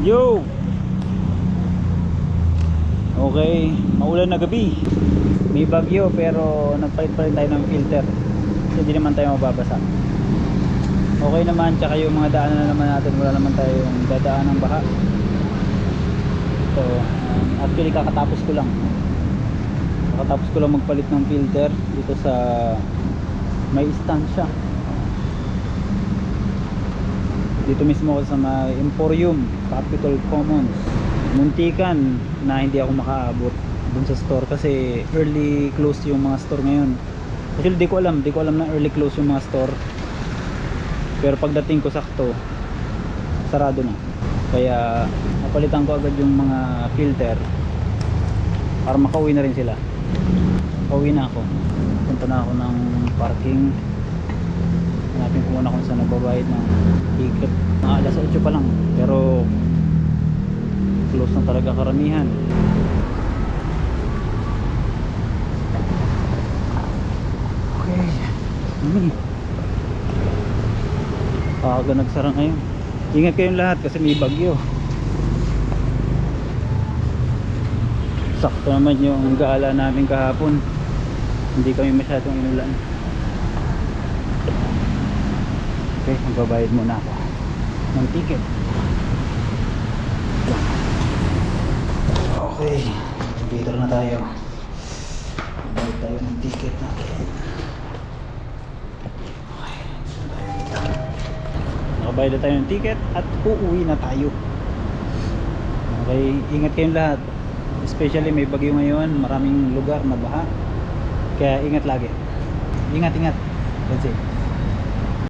Yo! Okay, maulan na gabi. May bagyo pero nagpalit pa rin tayo ng filter. Kasi hindi naman tayo mababasa. Okay naman, tsaka yung mga daanan na naman natin, wala naman tayong dadaan ng baha. So, actually kakatapos ko lang magpalit ng filter dito sa may istansya. Dito mismo ako sa may Emporium, Capitol Commons. Muntikan na hindi ako makaabot dun sa store kasi early close yung mga store ngayon. Actually di ko alam na early close yung mga store. Pero pagdating ko sakto, sarado na. Kaya napalitan ko agad yung mga filter para makauwi na rin sila. Pauwi na ako. Punta na ako ng parking. Hanapin ko muna kung saan nagbabayad ng ticket. Alas 8 pa lang pero close na talaga karamihan. Okay. Aga nagsara ngayon. Ingat kayong lahat kasi may bagyo. Sakto naman yung gala namin kahapon. Hindi kami masyadong inulan. Okay, magbabayad muna ako ng ticket. Okay, dito na tayo. Magbayad tayo ng ticket natin. Okay, dito tayo dito. Nakabayad na tayo ng ticket at uuwi na tayo. Okay, ingat kayong lahat. Especially may bagyo ngayon, maraming lugar na baha. Kaya ingat lagi. Ingat. That's it.